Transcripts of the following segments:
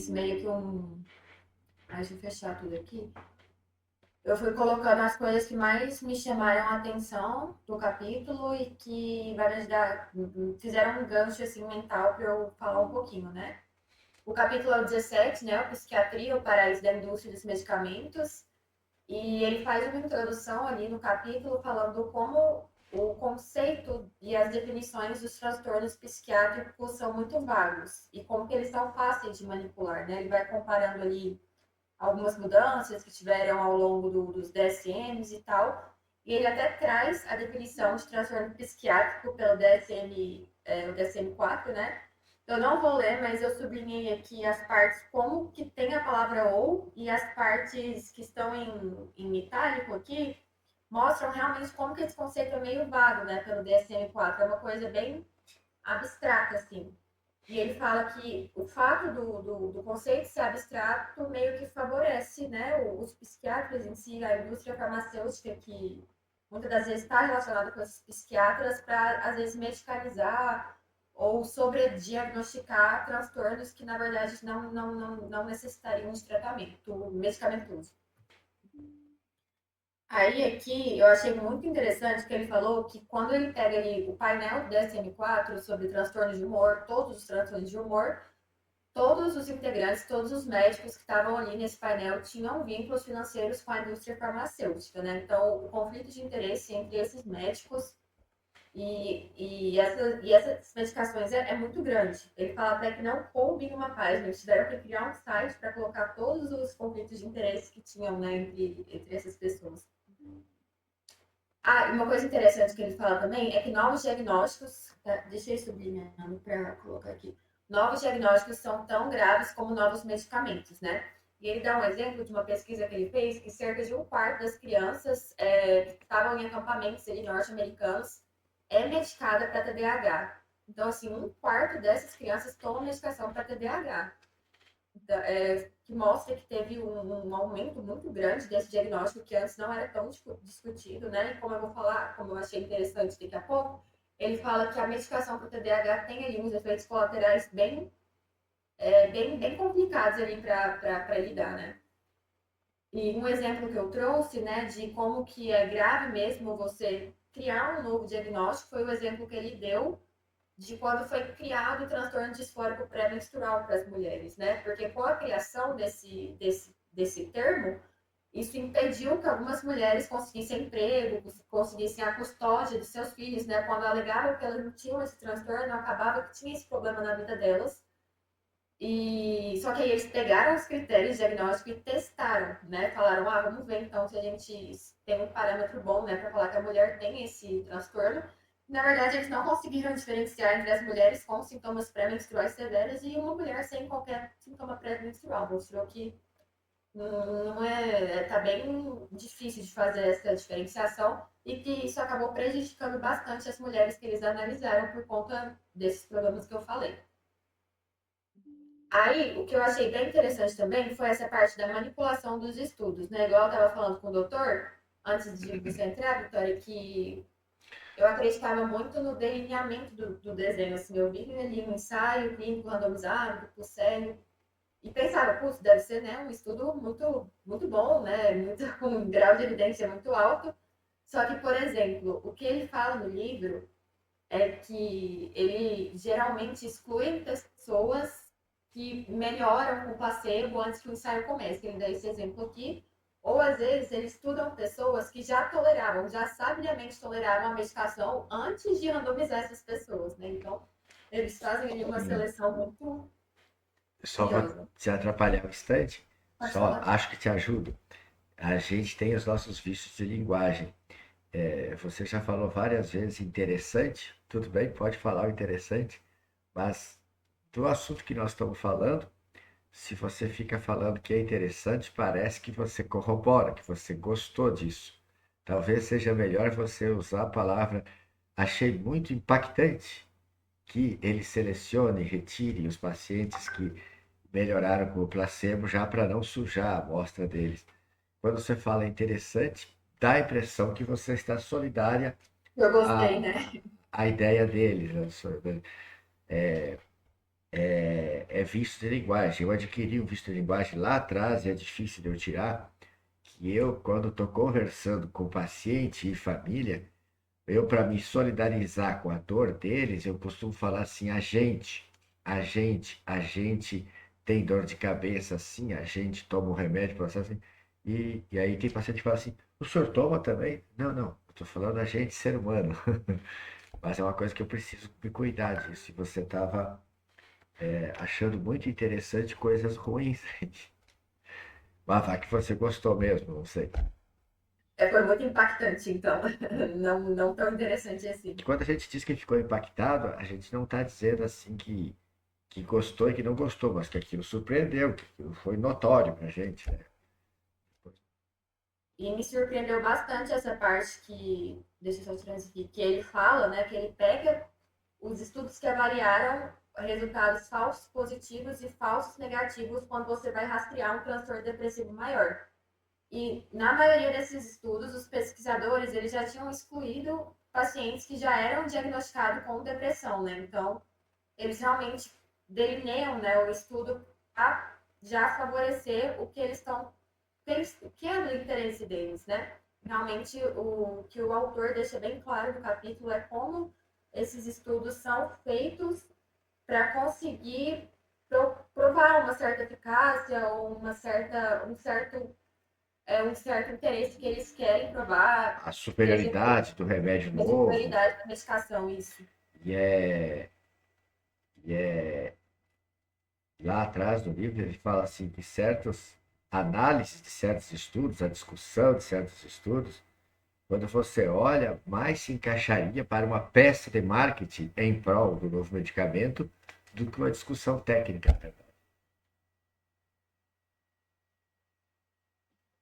fiz meio que um. Deixa eu fechar tudo aqui. Eu fui colocando as coisas que mais me chamaram a atenção do capítulo e que vai me ajudar, fizeram um gancho assim, mental para eu falar um pouquinho, né? O capítulo é o 17, né? O Psiquiatria, o Paraíso da Indústria dos Medicamentos. E ele faz uma introdução ali no capítulo falando como o conceito e as definições dos transtornos psiquiátricos são muito vagos e como que eles são fáceis de manipular, né? Ele vai comparando ali algumas mudanças que tiveram ao longo dos DSMs e tal, e ele até traz a definição de transtorno psiquiátrico pelo DSM, o DSM-4, né? Eu não vou ler, mas eu sublinhei aqui as partes como que tem a palavra ou e as partes que estão em itálico aqui mostram realmente como que esse conceito é meio vago, né, pelo DSM-4. É uma coisa bem abstrata, assim. E ele fala que o fato do conceito ser abstrato meio que favorece, né, os psiquiatras em si, a indústria farmacêutica que muitas das vezes está relacionada com esses psiquiatras para, às vezes, medicalizar ou sobrediagnosticar transtornos que, na verdade, não necessitariam de tratamento medicamentoso. Aí aqui eu achei muito interessante que ele falou que quando ele pega ali o painel do DSM-4 sobre transtornos de humor, todos os transtornos de humor, todos os integrantes, todos os médicos que estavam ali nesse painel tinham vínculos financeiros com a indústria farmacêutica, né? Então, o conflito de interesse entre esses médicos e essas medicações é muito grande. Ele fala até que não coube em uma página, eles tiveram que criar um site para colocar todos os conflitos de interesse que tinham, né, entre essas pessoas. Ah, e uma coisa interessante que ele fala também é que novos diagnósticos, deixa eu sublinhando para colocar aqui, novos diagnósticos são tão graves como novos medicamentos, né? E ele dá um exemplo de uma pesquisa que ele fez que cerca de um quarto das crianças que estavam em acampamentos norte-americanos é medicada para TDAH. Então, assim, um quarto dessas crianças toma medicação para TDAH. Que mostra que teve um aumento muito grande desse diagnóstico que antes não era tão discutido, né? E como eu vou falar, como eu achei interessante daqui a pouco, ele fala que a medicação para o TDAH tem ali uns efeitos colaterais bem complicados ali para lidar, né? E um exemplo que eu trouxe, né, de como que é grave mesmo você criar um novo diagnóstico foi o exemplo que ele deu de quando foi criado o transtorno disfórico pré-menstrual para as mulheres, né? Porque com a criação desse termo, isso impediu que algumas mulheres conseguissem emprego, conseguissem a custódia de seus filhos, né? Quando alegavam que elas não tinham esse transtorno, acabava que tinha esse problema na vida delas. E só que aí eles pegaram os critérios diagnósticos e testaram, né? Falaram, vamos ver então se a gente tem um parâmetro bom, né, para falar que a mulher tem esse transtorno. Na verdade, eles não conseguiram diferenciar entre as mulheres com sintomas pré-menstruais severos e uma mulher sem qualquer sintoma pré-menstrual. Mostrou que não tá bem difícil de fazer essa diferenciação e que isso acabou prejudicando bastante as mulheres que eles analisaram por conta desses problemas que eu falei. Aí, o que eu achei bem interessante também foi essa parte da manipulação dos estudos, né? Igual eu estava falando com o doutor, antes de você entrar, Vitória, que eu acreditava muito no delineamento do desenho, assim, eu vi ali um ensaio clínico randomizado, duplo cego, e pensava, putz, deve ser, né, um estudo muito, muito bom, né, muito, com um grau de evidência muito alto, só que, por exemplo, o que ele fala no livro é que ele geralmente exclui pessoas que melhoram com o placebo antes que o ensaio comece. Ele dá esse exemplo aqui. Ou às vezes eles estudam pessoas que já toleravam, já sabiamente toleravam a medicação antes de randomizar essas pessoas, né? Então, eles fazem ali uma seleção muito Só vou curiosa. te atrapalhar um instante, Pode só falar. acho que te ajudo. A gente tem os nossos vícios de linguagem. Você já falou várias vezes interessante, tudo bem, pode falar o interessante, mas do assunto que nós estamos falando, se você fica falando que é interessante, parece que você corrobora, que você gostou disso. Talvez seja melhor você usar a palavra achei muito impactante, que ele selecione e retire os pacientes que melhoraram com o placebo já para não sujar a amostra deles. Quando você fala interessante, dá a impressão que você está solidária Eu gostei, à, né? à ideia deles, né? é visto de linguagem. Eu adquiri um visto de linguagem lá atrás e é difícil de eu tirar, que eu, quando estou conversando com paciente e família, eu, para me solidarizar com a dor deles, eu costumo falar assim, a gente tem dor de cabeça assim, a gente toma um remédio, processo assim, e aí tem paciente que fala assim, o senhor toma também? Não, não, eu estou falando a gente, ser humano. Mas é uma coisa que eu preciso me cuidar disso. E você estava achando muito interessante coisas ruins. Mas vai que você gostou mesmo, não sei. Foi muito impactante, então. Não tão interessante assim. Quando a gente diz que ficou impactado, a gente não está dizendo assim que gostou e que não gostou, mas que aquilo surpreendeu, que aquilo foi notório pra gente, né? E me surpreendeu bastante essa parte que, deixa eu só transferir, que ele fala, né, que ele pega os estudos que avaliaram resultados falsos positivos e falsos negativos quando você vai rastrear um transtorno depressivo maior. E na maioria desses estudos, os pesquisadores eles já tinham excluído pacientes que já eram diagnosticados com depressão, né? Então, eles realmente delineiam, né, o estudo para já favorecer o que eles estão, o que é do interesse deles, né? Realmente, o que o autor deixa bem claro no capítulo é como esses estudos são feitos para conseguir provar uma certa eficácia ou um certo interesse que eles querem provar, A seja superioridade do remédio a novo, superioridade da medicação, isso. e é, e é lá atrás do livro ele fala assim que certas análises de certos estudos, a discussão de certos estudos, quando você olha, mais se encaixaria para uma peça de marketing em prol do novo medicamento do que uma discussão técnica.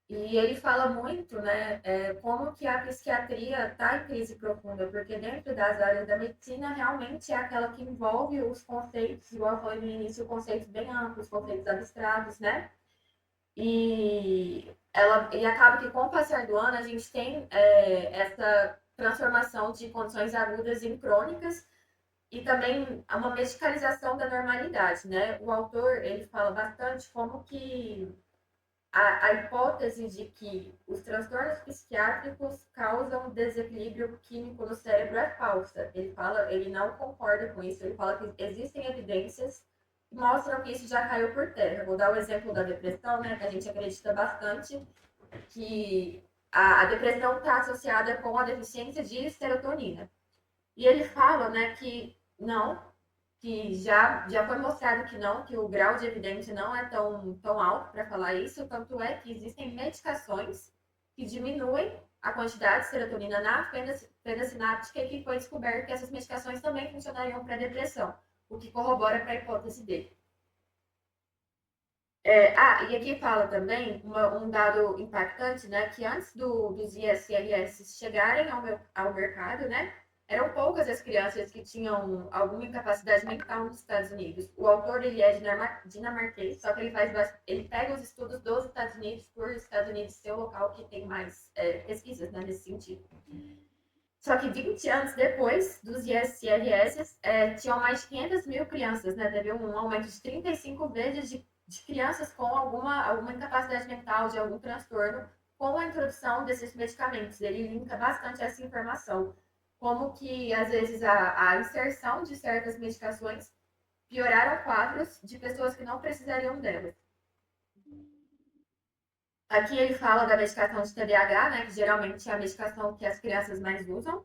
E ele fala muito, né, como que a psiquiatria está em crise profunda, porque dentro das áreas da medicina realmente é aquela que envolve os conceitos, igual eu falei no início, conceitos bem amplos, conceitos abstratos, né? E acaba que com o passar do ano a gente tem essa transformação de condições agudas em crônicas e também uma medicalização da normalidade, né? O autor ele fala bastante como que a hipótese de que os transtornos psiquiátricos causam desequilíbrio químico no cérebro é falsa. Ele não concorda com isso. Ele fala que existem evidências que mostram que isso já caiu por terra. Vou dar o exemplo da depressão, né? Que a gente acredita bastante que a depressão está associada com a deficiência de serotonina. E ele fala, né, que não, que já foi mostrado que não, que o grau de evidência não é tão alto para falar isso, tanto é que existem medicações que diminuem a quantidade de serotonina na fenda sináptica e que foi descoberto que essas medicações também funcionariam para depressão, o que corrobora para a hipótese dele. E aqui fala também um dado impactante, né, que antes dos ISRS chegarem ao mercado, né, eram poucas as crianças que tinham alguma incapacidade mental nos Estados Unidos. O autor ele é dinamarquês, só que ele pega os estudos dos Estados Unidos por Estados Unidos ser o local que tem mais pesquisas, né, nesse sentido. Só que 20 anos depois dos ISRS, tinham mais de 500 mil crianças, né? Teve um aumento de 35 vezes de crianças com alguma incapacidade mental, de algum transtorno, com a introdução desses medicamentos. Ele linka bastante essa informação. Como que, às vezes, a inserção de certas medicações pioraram quadros de pessoas que não precisariam delas. Aqui ele fala da medicação de TDAH, né, que geralmente é a medicação que as crianças mais usam,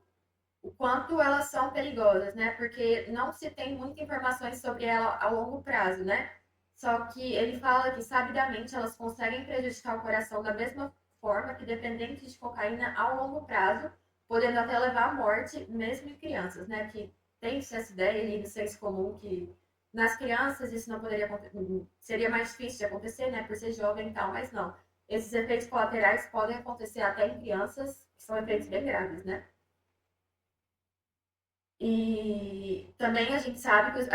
o quanto elas são perigosas, né? Porque não se tem muitas informações sobre ela a longo prazo, né? Só que ele fala que sabidamente elas conseguem prejudicar o coração da mesma forma que dependentes de cocaína a longo prazo, podendo até levar à morte, mesmo em crianças, né? Que tem-se essa ideia de senso comum que nas crianças isso não poderia acontecer, seria mais difícil de acontecer, né? Por ser jovem e tal, mas não. Esses efeitos colaterais podem acontecer até em crianças, que são efeitos bem graves, né? E também a gente sabe que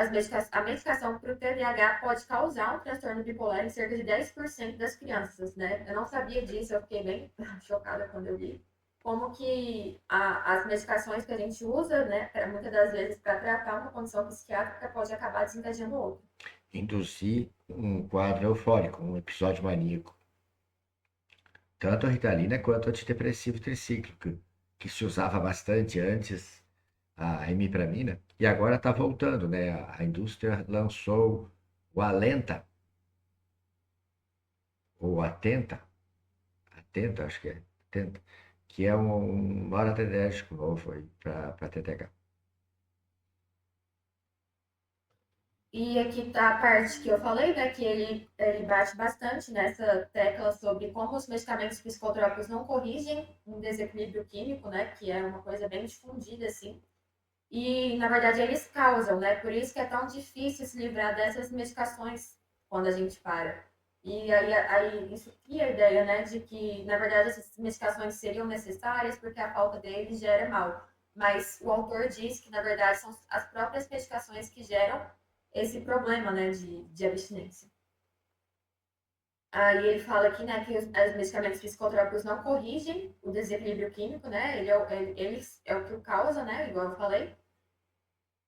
a medicação para o TDAH pode causar um transtorno bipolar em cerca de 10% das crianças, né? Eu não sabia disso, eu fiquei bem chocada quando eu li. como que as medicações que a gente usa, né, muitas das vezes para tratar uma condição psiquiátrica pode acabar desencadeando outra. Induzir um quadro eufórico, um episódio maníaco. Tanto a Ritalina quanto o antidepressivo tricíclico, que se usava bastante antes, a imipramina, e agora está voltando, né? A indústria lançou o Alenta, ou Atenta, acho que é, Atenta, que é um noradrenérgico novo aí para TDAH. E aqui tá a parte que eu falei, né, que ele bate bastante nessa tecla sobre como os medicamentos psicotrópicos não corrigem um desequilíbrio químico, né, que é uma coisa bem difundida, assim. E, na verdade, eles causam, né? Por isso que é tão difícil se livrar dessas medicações quando a gente para. E aí isso cria a ideia, né, de que, na verdade, essas medicações seriam necessárias porque a falta deles gera mal. Mas o autor diz que, na verdade, são as próprias medicações que geram esse problema, né, de abstinência. Aí ele fala aqui, né, que os medicamentos psicotrópicos não corrigem o desequilíbrio químico, né? Eles é o que o causa, né? Igual eu falei.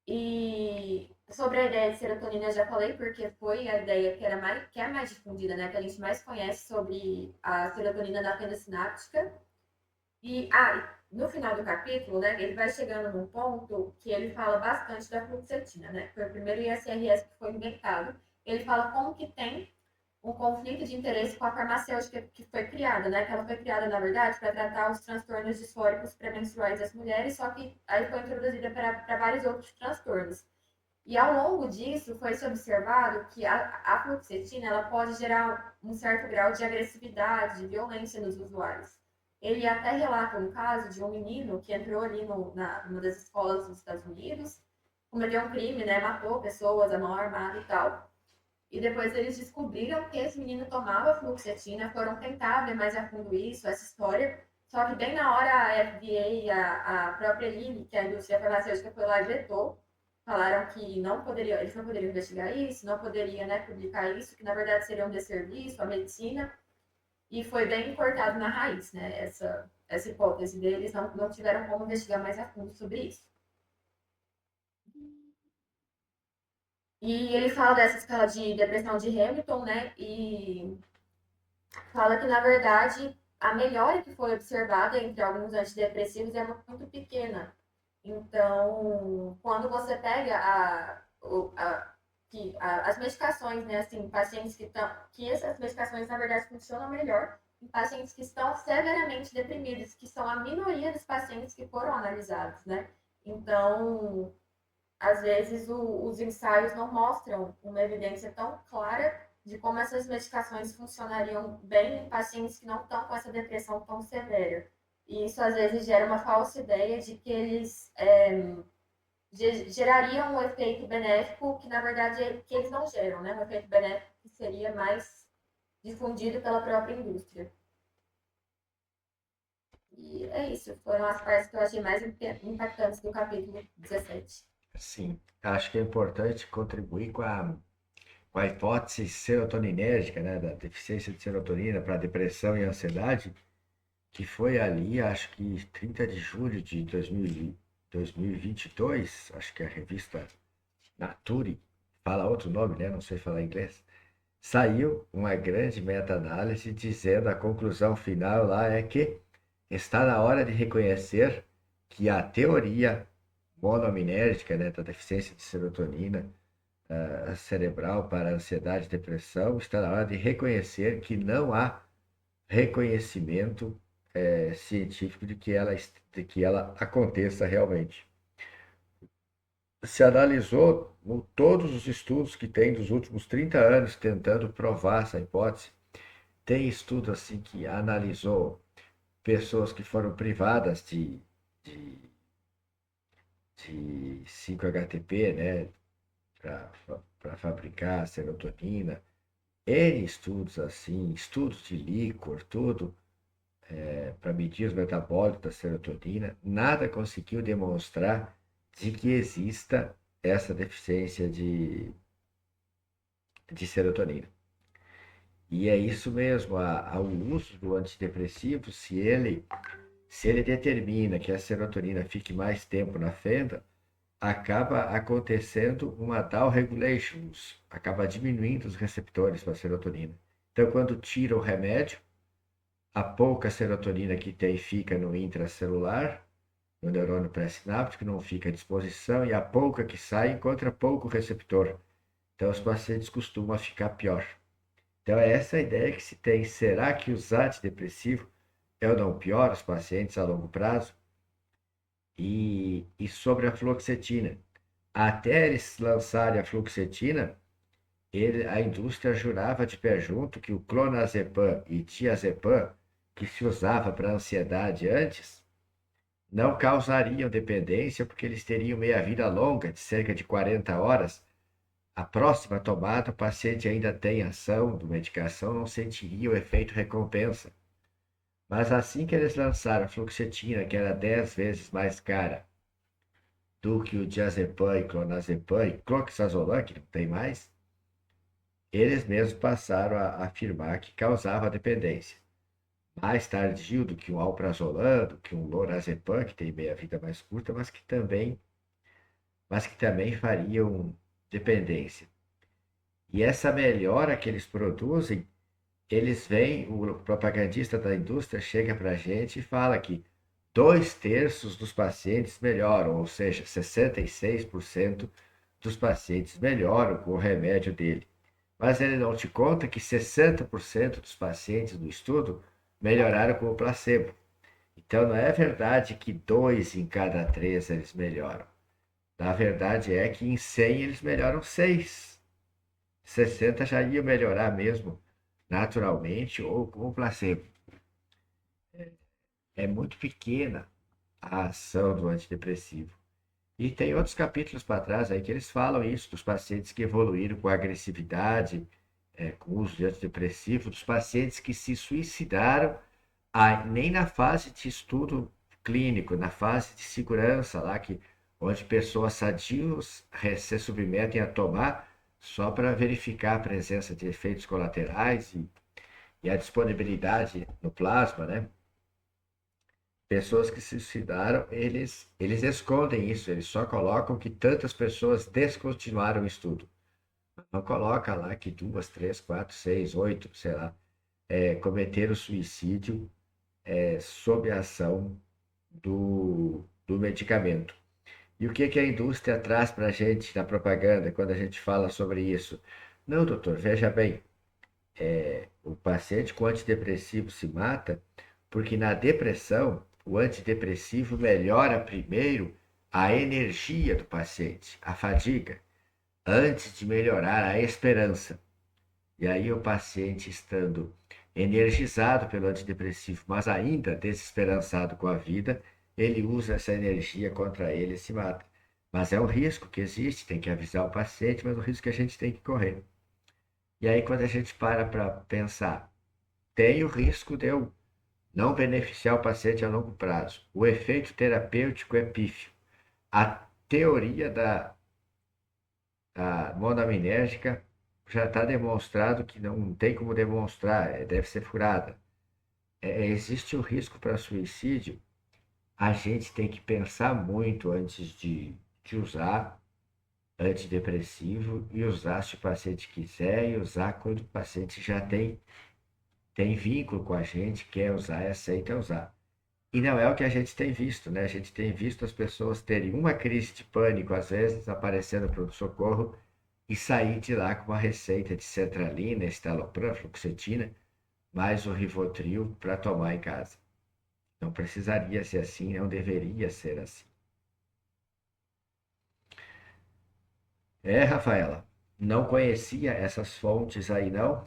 E sobre a ideia de serotonina eu já falei, porque foi a ideia que é mais difundida, né? Que a gente mais conhece sobre a serotonina na fenda sináptica. E no final do capítulo, né, ele vai chegando num ponto que ele fala bastante da fluoxetina, né? Foi o primeiro ISRS que foi inventado. Ele fala como que tem um conflito de interesse com a farmacêutica que foi criada, né? Que ela foi criada, na verdade, para tratar os transtornos disfóricos pré-menstruais das mulheres, só que aí foi introduzida para vários outros transtornos. E ao longo disso, foi se observado que a fluoxetina ela pode gerar um certo grau de agressividade, de violência nos usuários. Ele até relata um caso de um menino que entrou ali numa das escolas dos Estados Unidos, cometeu um crime, né, matou pessoas, a mão armada e tal. E depois eles descobriram que esse menino tomava fluoxetina, foram tentar ver mais a fundo isso, essa história. Só que bem na hora a FDA, a própria Lilly, que é a indústria farmacêutica, foi lá e vetou. Falaram que não poderia, eles não poderiam investigar isso, não poderiam, né, publicar isso, que na verdade seria um desserviço à medicina. E foi bem cortado na raiz, né, essa hipótese deles, não tiveram como investigar mais a fundo sobre isso. E ele fala dessa escala de depressão de Hamilton, né? E fala que, na verdade, a melhora que foi observada entre alguns antidepressivos é muito pequena. Então, quando você pega as medicações, né, assim, pacientes que essas medicações, na verdade, funcionam melhor em pacientes que estão severamente deprimidos, que são a minoria dos pacientes que foram analisados, né? Então, às vezes os ensaios não mostram uma evidência tão clara de como essas medicações funcionariam bem em pacientes que não estão com essa depressão tão severa. E isso às vezes gera uma falsa ideia de que eles gerariam um efeito benéfico que na verdade que eles não geram, né? Um efeito benéfico que seria mais difundido pela própria indústria. E é isso, foram as partes que eu achei mais impactantes do capítulo 17. Sim, acho que é importante contribuir com a hipótese serotoninérgica, né, da deficiência de serotonina para depressão e ansiedade, que foi ali, acho que 30 de julho de 2022, acho que a revista Nature, fala outro nome, né, não sei falar inglês, saiu uma grande meta-análise dizendo a conclusão final lá é que está na hora de reconhecer que a teoria monominérgica, né, da deficiência de serotonina cerebral para ansiedade e depressão, está na hora de reconhecer que não há reconhecimento científico de que ela aconteça realmente. Se analisou todos os estudos que tem dos últimos 30 anos tentando provar essa hipótese. Tem estudo assim que analisou pessoas que foram privadas de, de 5-HTP, né, para fabricar serotonina. N estudos assim, estudos de líquor, tudo para medir os metabólicos da serotonina, nada conseguiu demonstrar de que exista essa deficiência de serotonina. E é isso mesmo, o uso do antidepressivo, Se ele determina que a serotonina fique mais tempo na fenda, acaba acontecendo uma down regulation, acaba diminuindo os receptores para a serotonina. Então, quando tira o remédio, a pouca serotonina que tem fica no intracelular, no neurônio pré-sináptico, não fica à disposição, e a pouca que sai encontra pouco receptor. Então, os pacientes costumam ficar pior. Então, é essa a ideia que se tem. Será que usar antidepressivo é ou não pior os pacientes a longo prazo? E sobre a fluoxetina. Até eles lançarem a fluoxetina, a indústria jurava de pé junto que o clonazepam e diazepam, que se usava para ansiedade antes, não causariam dependência porque eles teriam meia-vida longa, de cerca de 40 horas. A próxima tomada, o paciente ainda tem ação da medicação, não sentiria o efeito recompensa. Mas assim que eles lançaram a fluoxetina, que era 10 vezes mais cara do que o diazepam e clonazepam e cloxazolam, que não tem mais, eles mesmos passaram a afirmar que causava dependência. Mais tardio do que um alprazolam, do que um lorazepam, que tem meia-vida mais curta, mas que também fariam dependência. E essa melhora que eles produzem, eles vêm, o propagandista da indústria chega para a gente e fala que 2/3 dos pacientes melhoram, ou seja, 66% dos pacientes melhoram com o remédio dele. Mas ele não te conta que 60% dos pacientes do estudo melhoraram com o placebo. Então não é verdade que 2 em cada 3 eles melhoram. Na verdade é que em 100 eles melhoram 6. 60 já iam melhorar mesmo naturalmente ou com o placebo. É muito pequena a ação do antidepressivo. E tem outros capítulos para trás aí que eles falam isso, dos pacientes que evoluíram com agressividade, com uso de antidepressivo, dos pacientes que se suicidaram, nem na fase de estudo clínico, na fase de segurança lá, onde pessoas sadios se submetem a tomar só para verificar a presença de efeitos colaterais e a disponibilidade no plasma, né? Pessoas que se suicidaram, eles escondem isso, eles só colocam que tantas pessoas descontinuaram o estudo. Não coloca lá que 2, 3, 4, 6, 8, sei lá, cometeram suicídio sob a ação do medicamento. E o que, que a indústria traz para a gente na propaganda quando a gente fala sobre isso? Não, doutor, veja bem, o paciente com antidepressivo se mata porque na depressão o antidepressivo melhora primeiro a energia do paciente, a fadiga, antes de melhorar a esperança. E aí o paciente estando energizado pelo antidepressivo, mas ainda desesperançado com a vida, ele usa essa energia contra ele e se mata. Mas é um risco que existe, tem que avisar o paciente, mas é um risco que a gente tem que correr. E aí quando a gente para pensar, tem o risco de eu não beneficiar o paciente a longo prazo. O efeito terapêutico é pífio. A teoria da monoaminérgica já está demonstrado que não tem como demonstrar, deve ser furada. Existe o risco para suicídio, a gente tem que pensar muito antes de usar antidepressivo e usar se o paciente quiser e usar quando o paciente já tem vínculo com a gente, quer usar e aceita usar. E não é o que a gente tem visto, né? A gente tem visto as pessoas terem uma crise de pânico, às vezes, aparecendo para o socorro e sair de lá com uma receita de sertralina, estalopram, fluoxetina, mais o Rivotril para tomar em casa. Não precisaria ser assim, não deveria ser assim. Rafaela, não conhecia essas fontes aí, não?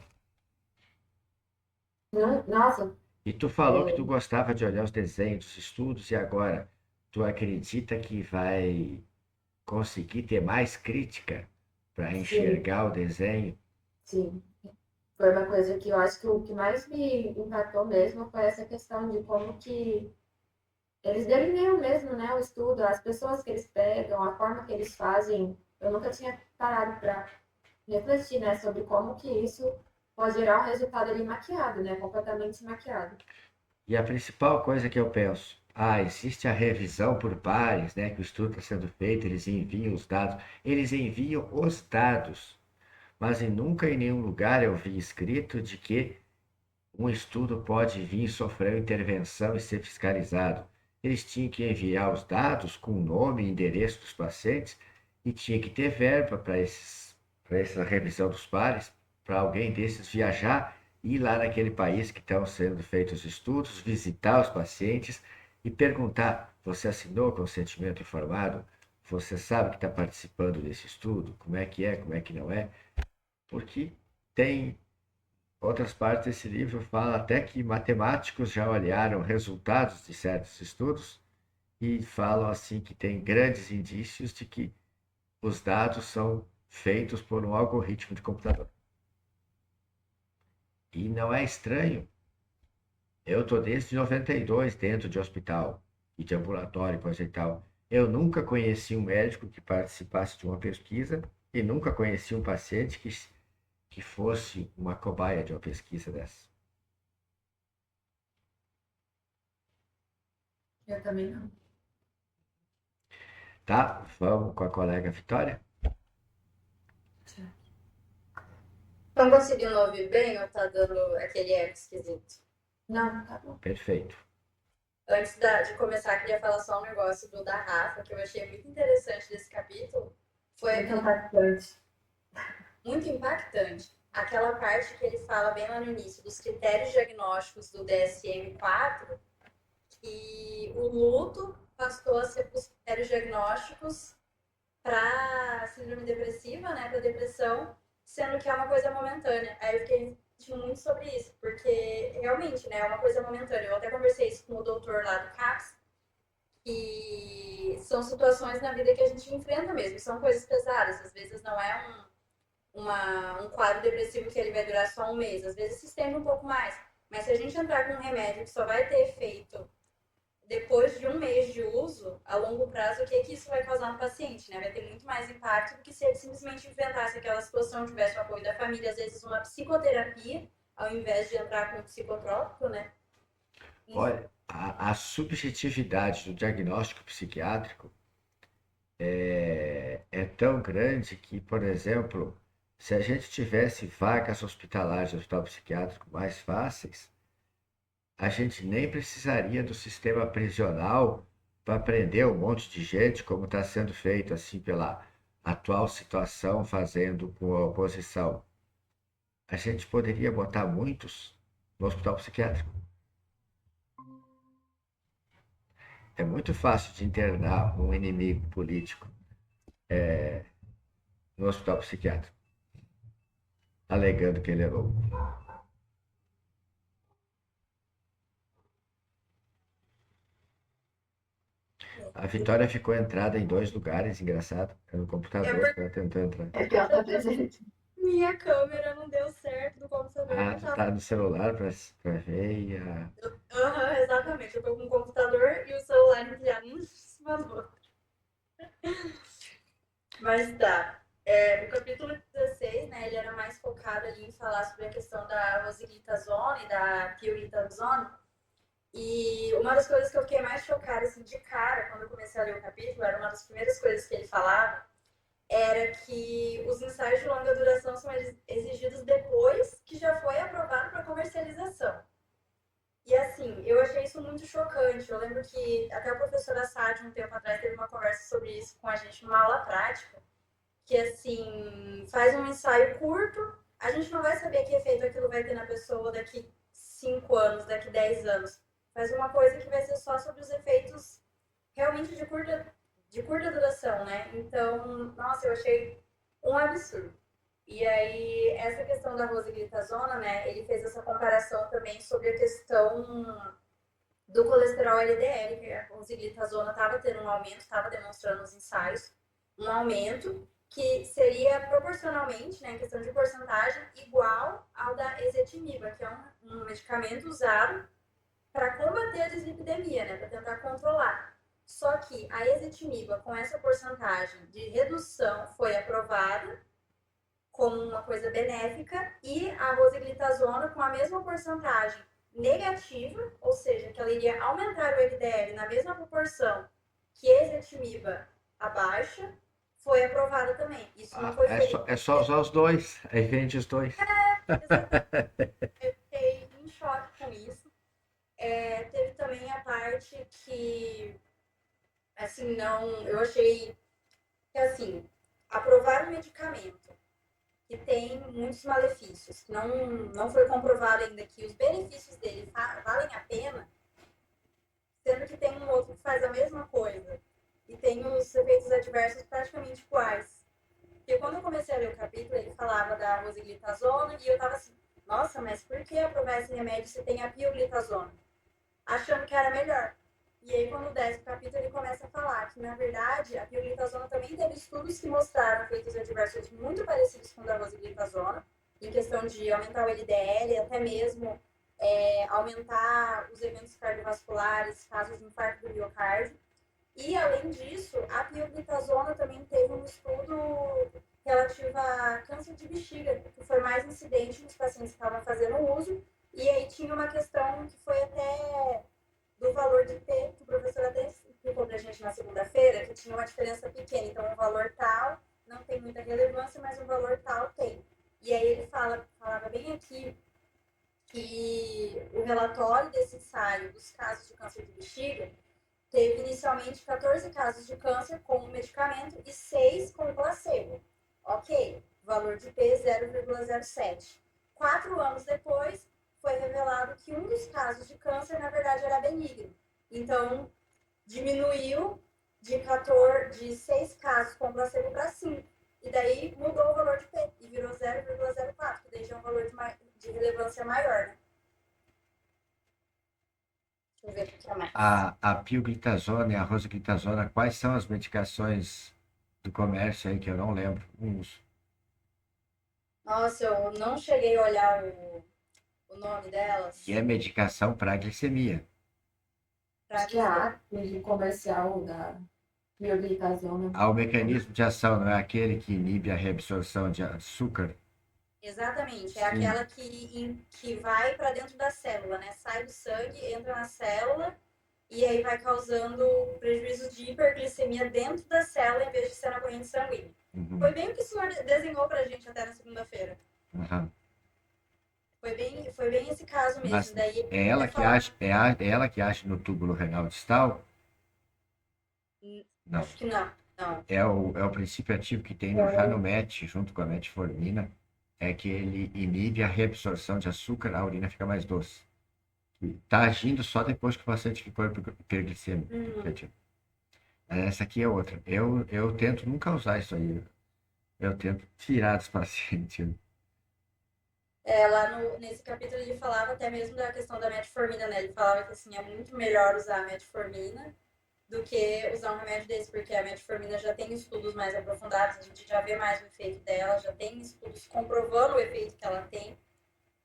Não, nossa, E tu falou que tu gostava de olhar os desenhos, os estudos, e agora tu acredita que vai conseguir ter mais crítica para sim, enxergar o desenho? sim. Foi uma coisa que eu acho que o que mais me impactou mesmo foi essa questão de como que eles delineiam mesmo, né, o estudo, as pessoas que eles pegam, a forma que eles fazem. Eu nunca tinha parado para refletir, né, sobre como que isso pode gerar um resultado ali maquiado, né, completamente maquiado. E a principal coisa que eu penso, existe a revisão por pares, né, que o estudo está sendo feito, eles enviam os dados, mas nunca em nenhum lugar eu vi escrito de que um estudo pode vir sofrer intervenção e ser fiscalizado. Eles tinham que enviar os dados com o nome e endereço dos pacientes e tinha que ter verba para essa revisão dos pares, para alguém desses viajar, ir lá naquele país que estão sendo feitos os estudos, visitar os pacientes e perguntar: você assinou o consentimento informado? Você sabe que está participando desse estudo? Como é que não é? Porque tem outras partes desse livro falam até que matemáticos já olharam resultados de certos estudos e falam assim que tem grandes indícios de que os dados são feitos por um algoritmo de computador. E não é estranho. Eu estou desde 92 dentro de hospital e de ambulatório, coisa e tal. Eu nunca conheci um médico que participasse de uma pesquisa e nunca conheci um paciente que fosse uma cobaia de uma pesquisa dessa. Eu também não. Tá? Vamos com a colega Vitória? Estão conseguindo ouvir bem ou tá dando aquele eco esquisito? Não, tá bom. Perfeito. Antes de começar, queria falar só um negócio da Rafa, que eu achei muito interessante desse capítulo. Foi Muito aquela impactante. muito impactante. Aquela parte que ele fala bem lá no início dos critérios diagnósticos do DSM-4, que o luto passou a ser os critérios diagnósticos para síndrome depressiva, né, para depressão, sendo que é uma coisa momentânea. Aí eu fiquei sentindo muito sobre isso, porque realmente, né, é uma coisa momentânea. Eu até conversei isso com o doutor lá do CAPS, que são situações na vida que a gente enfrenta mesmo, são coisas pesadas. Às vezes não é um quadro depressivo que ele vai durar só um mês, às vezes se estende um pouco mais. Mas se a gente entrar com um remédio que só vai ter efeito depois de um mês de uso, a longo prazo, o que isso vai causar no paciente, né? Vai ter muito mais impacto do que se ele simplesmente enfrentasse aquela situação, tivesse o apoio da família, às vezes uma psicoterapia, ao invés de entrar com um psicotrópico, né? Olha, a subjetividade do diagnóstico psiquiátrico é tão grande que, por exemplo, se a gente tivesse vagas hospitalares de hospital psiquiátrico mais fáceis, a gente nem precisaria do sistema prisional para prender um monte de gente, como está sendo feito assim pela atual situação, fazendo com a oposição. A gente poderia botar muitos no hospital psiquiátrico. É muito fácil de internar um inimigo político no hospital psiquiátrico, alegando que ele é louco. A Vitória ficou entrada em dois lugares, engraçado. É no computador que ela tentou entrar. É que ela tá presente. Minha câmera não deu certo no computador. Ah, tu tá no celular pra ver e a... Exatamente. Eu tô com o computador e o celular empilhado um em cima do outro. Mas tá. O capítulo 16, né, ele era mais focado ali em falar sobre a questão da rosiglitazone e da pioglitazone. E uma das coisas que eu fiquei mais chocada, assim, de cara, quando eu comecei a ler o capítulo, era uma das primeiras coisas que ele falava, era que os ensaios de longa duração são exigidos depois que já foi aprovado para comercialização. E assim, eu achei isso muito chocante. Eu lembro que até a professora Sade, um tempo atrás, teve uma conversa sobre isso com a gente numa aula prática, que assim, faz um ensaio curto, a gente não vai saber que efeito aquilo vai ter na pessoa daqui 5 anos, daqui 10 anos. Faz uma coisa que vai ser só sobre os efeitos realmente de curta duração, né? Então, nossa, eu achei um absurdo. E aí, essa questão da rosiglitazona, né? Ele fez essa comparação também sobre a questão do colesterol LDL, que a rosiglitazona estava tendo um aumento, estava demonstrando nos ensaios um aumento que seria proporcionalmente, né, em questão de porcentagem, igual ao da ezetimiba, que é um medicamento usado para combater a dislipidemia, né, para tentar controlar. Só que a ezetimiba, com essa porcentagem de redução, foi aprovada como uma coisa benéfica e a rosiglitazona, com a mesma porcentagem negativa, ou seja, que ela iria aumentar o LDL na mesma proporção que ezetimiba abaixa, foi aprovada também. Isso não foi feito. É só usar os dois, aí vende os dois. Exatamente. Eu fiquei em choque com isso. Teve também a parte que, assim, não, eu achei que, assim, aprovar um medicamento que tem muitos malefícios, que não foi comprovado ainda que os benefícios dele valem a pena, sendo que tem um outro que faz a mesma coisa e tem os efeitos adversos praticamente iguais. Porque quando eu comecei a ler o capítulo, ele falava da rosiglitazona e eu tava assim, nossa, mas por que aprovar esse remédio se tem a pioglitazona? Achando que era melhor. E aí, quando desce o capítulo, ele começa a falar que, na verdade, a pioglitazona também teve estudos que mostraram efeitos adversos muito parecidos com o da rosiglitazona, em questão de aumentar o LDL, até mesmo aumentar os eventos cardiovasculares, casos de infarto do miocárdio. E, além disso, a pioglitazona também teve um estudo relativo a câncer de bexiga, que foi mais incidente nos pacientes que estavam fazendo uso. E aí tinha uma questão que foi até do valor de P, que o professor até explicou pra gente na segunda-feira, que tinha uma diferença pequena. Então, um valor tal não tem muita relevância, mas um valor tal tem. E aí ele falava bem aqui que o relatório desse ensaio dos casos de câncer de bexiga teve inicialmente 14 casos de câncer com o medicamento e 6 com o placebo. Ok, valor de P 0,07. 4 anos depois, foi revelado que um dos casos de câncer, na verdade, era benigno. Então, diminuiu de 6 casos com placebo para 5. E daí mudou o valor de P e virou 0,04, que daí já é um valor de relevância maior, né? Deixa eu ver o que é mais. A pioglitazona e a rosiglitazona, quais são as medicações do comércio aí que eu não lembro? Uns. Nossa, eu não cheguei a olhar o nome delas. E é medicação para glicemia. Acho que é a API comercial da pioglitazona. Há o mecanismo de ação, não é aquele que inibe a reabsorção de açúcar? Exatamente, é Sim. aquela que vai para dentro da célula, né? Sai do sangue, entra na célula e aí vai causando prejuízo de hiperglicemia dentro da célula em vez de ser na corrente sanguínea. Uhum. Foi bem o que o senhor desenhou pra gente até na segunda-feira. Uhum. Foi bem esse caso mesmo. Mas Daí, é ela que age, é ela que age no túbulo renal distal? Não. Acho que não. É o princípio ativo que tem no Janumet, junto com a metformina, é que ele inibe a reabsorção de açúcar, a urina fica mais doce. Está agindo só depois que o paciente ficou hiperglicêmico. Essa aqui é outra. Eu tento nunca usar isso aí. Eu tento tirar dos pacientes. Lá nesse capítulo ele falava até mesmo da questão da metformina, né? Ele falava que assim, é muito melhor usar a metformina do que usar um remédio desse, porque a metformina já tem estudos mais aprofundados, a gente já vê mais o efeito dela, já tem estudos comprovando o efeito que ela tem,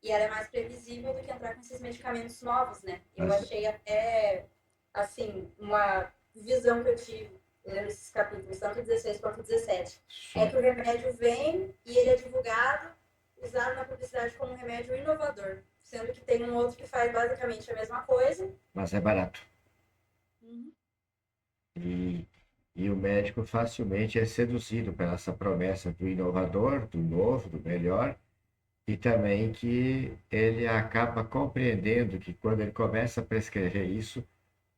e ela é mais previsível do que entrar com esses medicamentos novos, né? Eu achei até, assim, uma visão que eu tive lendo esses capítulos, tanto 16 quanto 17, é que o remédio vem e ele é divulgado, usado na publicidade como um remédio inovador, sendo que tem um outro que faz basicamente a mesma coisa. Mas é barato. Uhum. E o médico facilmente é seduzido pela essa promessa do inovador, do novo, do melhor, e também que ele acaba compreendendo que quando ele começa a prescrever isso,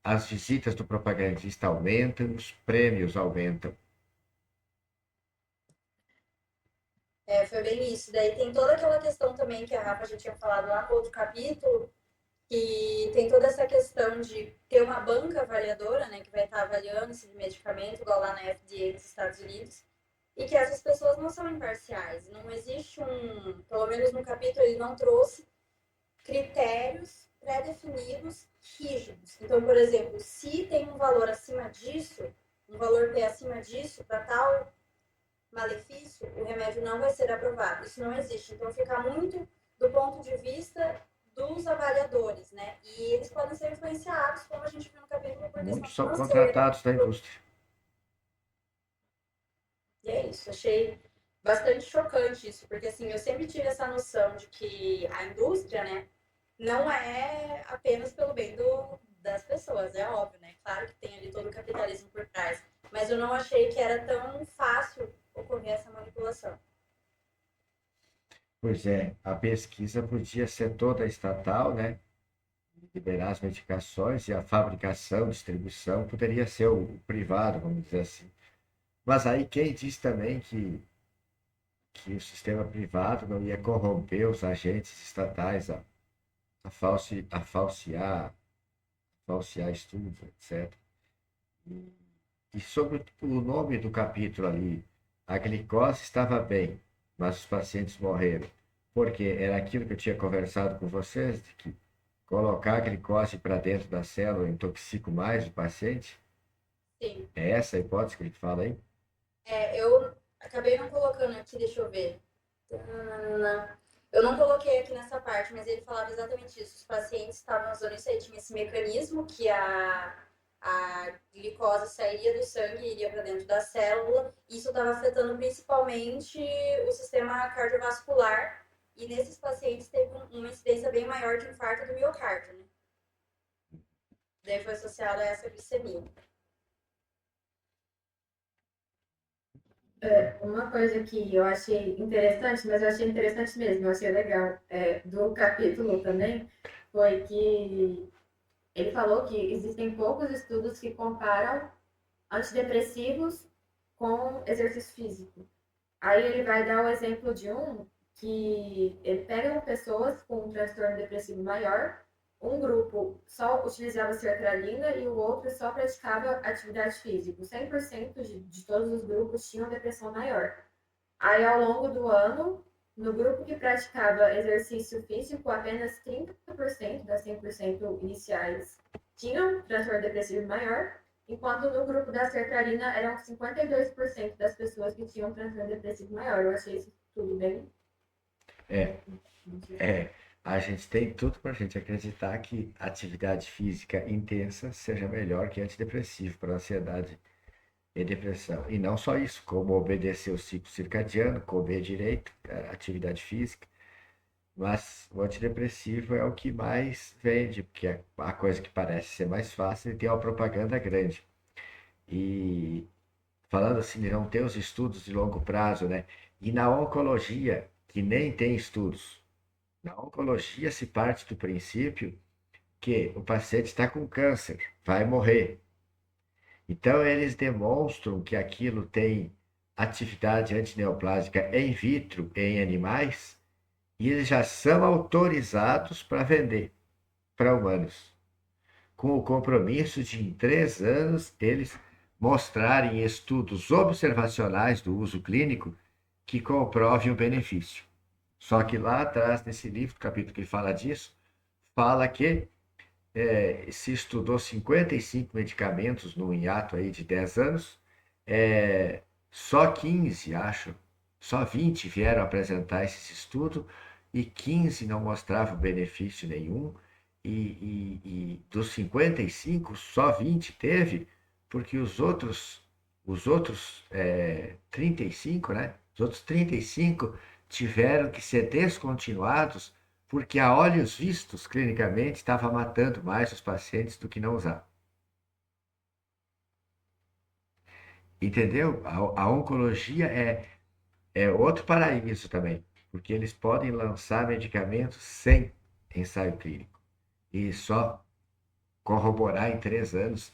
as visitas do propagandista aumentam, os prêmios aumentam. Foi bem isso. Daí tem toda aquela questão também que a Rafa já tinha falado lá no outro capítulo, que tem toda essa questão de ter uma banca avaliadora, né, que vai estar avaliando esse medicamento, igual lá na FDA dos Estados Unidos, e que essas pessoas não são imparciais. Não existe pelo menos no capítulo ele não trouxe critérios pré-definidos rígidos. Então, por exemplo, se tem um valor acima disso, um valor P acima disso, para tal malefício, o remédio não vai ser aprovado. Isso não existe. Então, fica muito do ponto de vista dos avaliadores, né? E eles podem ser influenciados, como a gente viu no capítulo, por Muitos questão são financeira. contratados da indústria. E é isso. Achei bastante chocante isso, porque assim, eu sempre tive essa noção de que a indústria, né, não é apenas pelo bem das pessoas, é óbvio, né? Claro que tem ali todo o capitalismo por trás. Mas eu não achei que era tão fácil ocorrer essa manipulação. Pois é, a pesquisa podia ser toda estatal, né? Liberar as medicações e a fabricação, distribuição poderia ser o privado, vamos dizer assim. Mas aí quem diz também que o sistema privado não ia corromper os agentes estatais a falsear estudos, etc. E sobre o nome do capítulo ali, a glicose estava bem, mas os pacientes morreram. Porque era aquilo que eu tinha conversado com vocês, de que colocar a glicose para dentro da célula intoxica mais o paciente. Sim. É essa a hipótese que ele fala aí? Eu acabei não colocando aqui, deixa eu ver. Eu não coloquei aqui nessa parte, mas ele falava exatamente isso. Os pacientes estavam usando isso aí, tinha esse mecanismo que a glicose sairia do sangue e iria para dentro da célula. Isso estava afetando principalmente o sistema cardiovascular. E nesses pacientes teve uma incidência bem maior de infarto do miocárdio, né? Daí foi associado a essa glicemia. Uma coisa que eu achei interessante, mas eu achei interessante mesmo, eu achei legal, do capítulo também, foi que ele falou que existem poucos estudos que comparam antidepressivos com exercício físico. Aí ele vai dar o exemplo de um que ele pega pessoas com um transtorno depressivo maior, um grupo só utilizava sertralina e o outro só praticava atividade física. 100% de todos os grupos tinham depressão maior. Aí, ao longo do ano, no grupo que praticava exercício físico, apenas 30% das 100% iniciais tinham transtorno depressivo maior, enquanto no grupo da sertralina eram 52% das pessoas que tinham transtorno depressivo maior. Eu achei isso tudo bem. É, é. A gente tem tudo para a gente acreditar que atividade física intensa seja melhor que antidepressivo para ansiedade e depressão. E não só isso, como obedecer o ciclo circadiano, comer direito, atividade física. Mas o antidepressivo é o que mais vende, porque é a coisa que parece ser mais fácil e tem uma propaganda grande. E falando assim, de não ter os estudos de longo prazo, né? E na oncologia, que nem tem estudos. Na oncologia se parte do princípio que o paciente está com câncer, vai morrer. Então eles demonstram que aquilo tem atividade antineoplásica in vitro em animais e eles já são autorizados para vender para humanos, com o compromisso de em 3 anos eles mostrarem estudos observacionais do uso clínico que comprovem o benefício. Só que lá atrás, nesse livro, capítulo que fala disso, fala que se estudou 55 medicamentos num hiato aí de 10 anos, é, só 15, acho, só 20 vieram apresentar esse estudo e 15 não mostravam benefício nenhum, e dos 55, só 20 teve, porque os outros 35, né? Os outros 35 tiveram que ser descontinuados porque a olhos vistos, clinicamente, estava matando mais os pacientes do que não usava. Entendeu? A oncologia é outro paraíso também, porque eles podem lançar medicamentos sem ensaio clínico e só corroborar em 3 anos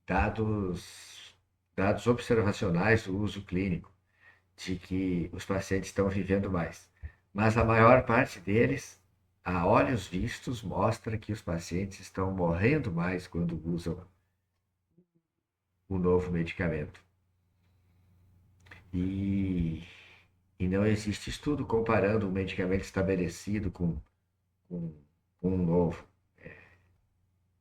dados, dados observacionais do uso clínico, de que os pacientes estão vivendo mais. Mas a maior parte deles, a olhos vistos, mostra que os pacientes estão morrendo mais quando usam o novo medicamento. E, e não existe estudo comparando um medicamento estabelecido com, com um novo.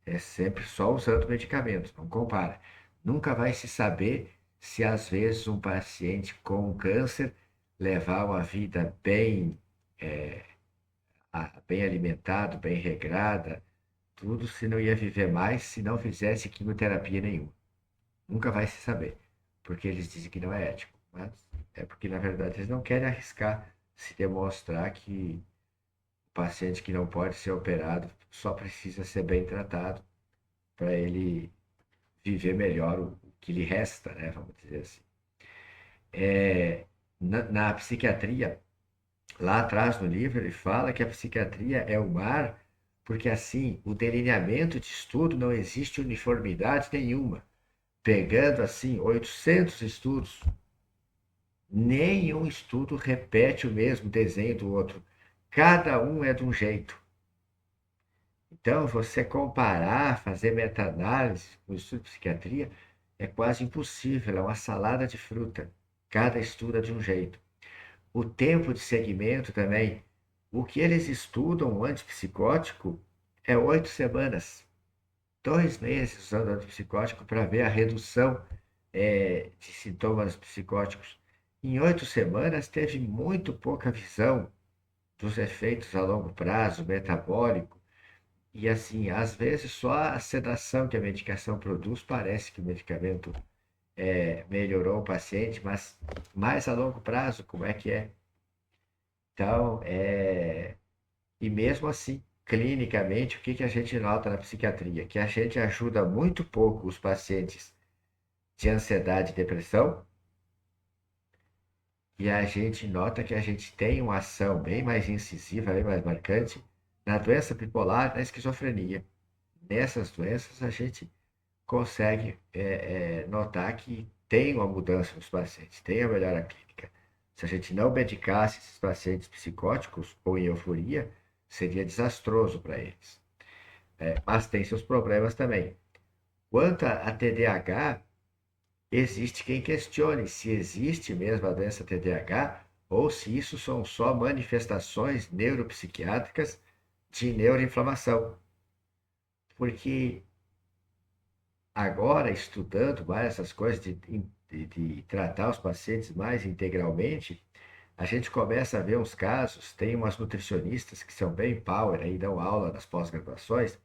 É sempre só usando medicamentos, não compara. Nunca vai se saber se às vezes um paciente com câncer levar uma vida bem alimentado, bem regrada, tudo, se não ia viver mais se não fizesse quimioterapia nenhuma. Nunca vai se saber, porque eles dizem que não é ético, mas é porque na verdade eles não querem arriscar se demonstrar que o paciente que não pode ser operado só precisa ser bem tratado para ele viver melhor o que lhe resta, né? Vamos dizer assim. Na psiquiatria, lá atrás no livro, ele fala que a psiquiatria é o mar, porque assim, o delineamento de estudo não existe uniformidade nenhuma. Pegando assim 800 estudos, nenhum estudo repete o mesmo desenho do outro. Cada um é de um jeito. Então, você comparar, fazer meta-análise com o estudo de psiquiatria é quase impossível, é uma salada de fruta. Cada estudo é de um jeito. O tempo de segmento também. O que eles estudam, o antipsicótico, é 8 semanas. 2 meses usando antipsicótico para ver a redução de sintomas psicóticos. Em 8 semanas, teve muito pouca visão dos efeitos a longo prazo, metabólico. E assim, às vezes só a sedação que a medicação produz parece que o medicamento melhorou o paciente, mas mais a longo prazo, como é que é? Então, e mesmo assim, clinicamente, o que que a gente nota na psiquiatria? Que a gente ajuda muito pouco os pacientes de ansiedade e depressão, e a gente nota que a gente tem uma ação bem mais incisiva, bem mais marcante na doença bipolar e na esquizofrenia. Nessas doenças, a gente consegue notar que tem uma mudança nos pacientes, tem a melhora clínica. Se a gente não medicasse esses pacientes psicóticos ou em euforia, seria desastroso para eles. Mas tem seus problemas também. Quanto a TDAH, existe quem questione se existe mesmo a doença TDAH ou se isso são só manifestações neuropsiquiátricas de neuroinflamação. Porque agora, estudando mais essas coisas de tratar os pacientes mais integralmente, a gente começa a ver uns casos, tem umas nutricionistas que são bem power, aí dão aula nas pós-graduações,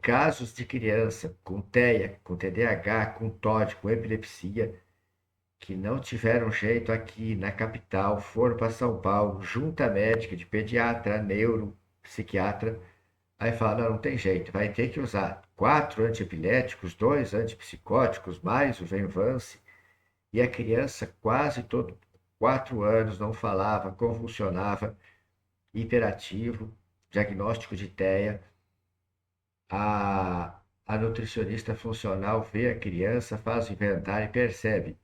casos de criança com TEA, com TDAH, com TOD, com epilepsia, que não tiveram jeito aqui na capital, foram para São Paulo, junta médica de pediatra, neuro, psiquiatra, aí fala, não, não tem jeito, vai ter que usar 4 antiepiléticos, 2 antipsicóticos, mais o Venvance, e a criança quase todo 4 anos não falava, convulsionava, hiperativo, diagnóstico de TEA. A nutricionista funcional vê a criança, faz o inventário e percebe.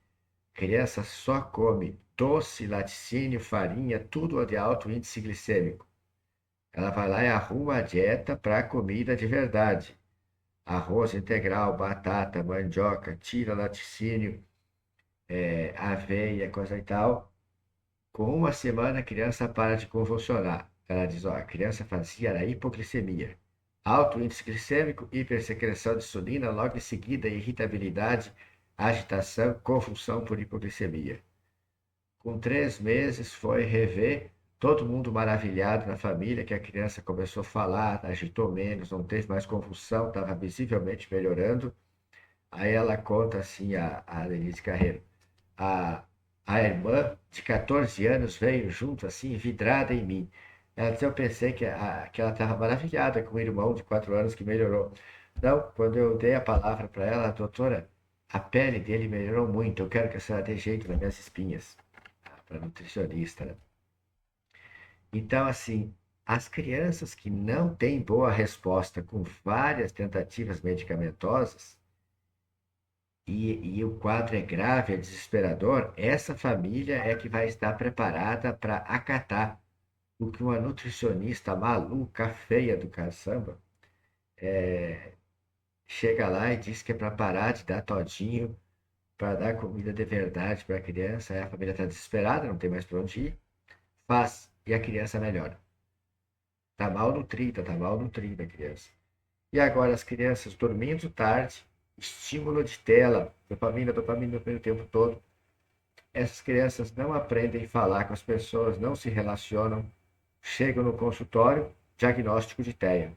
A criança só come doce, laticínio, farinha, tudo de alto índice glicêmico. Ela vai lá e arruma a dieta para a comida de verdade. Arroz integral, batata, mandioca, tira laticínio, aveia, coisa e tal. Com uma semana a criança para de convulsionar. Ela diz, ó, a criança fazia era hipoglicemia. Alto índice glicêmico, hipersecreção de insulina, logo em seguida irritabilidade, agitação, convulsão por hipoglicemia. Com 3 meses foi rever, todo mundo maravilhado na família, que a criança começou a falar, agitou menos, não teve mais convulsão, estava visivelmente melhorando. Aí ela conta assim, a Denise Carreiro, a, a irmã de 14 anos veio junto assim, vidrada em mim. Ela disse, eu pensei que ela estava maravilhada com o irmão de 4 anos que melhorou. Não, quando eu dei a palavra para ela, doutora, a pele dele melhorou muito, eu quero que a senhora dê jeito nas minhas espinhas. Para nutricionista, né? Então, assim, as crianças que não têm boa resposta com várias tentativas medicamentosas e o quadro é grave, é desesperador, essa família é que vai estar preparada para acatar o que uma nutricionista maluca, feia do caçamba, chega lá e diz que é para parar de dar todinho, para dar comida de verdade para a criança. Aí a família está desesperada, não tem mais para onde ir, faz e a criança melhora. Tá mal nutrida a criança. E agora as crianças dormindo tarde, estímulo de tela, dopamina, dopamina, dopamina o tempo todo. Essas crianças não aprendem a falar com as pessoas, não se relacionam, chegam no consultório, diagnóstico de TEA.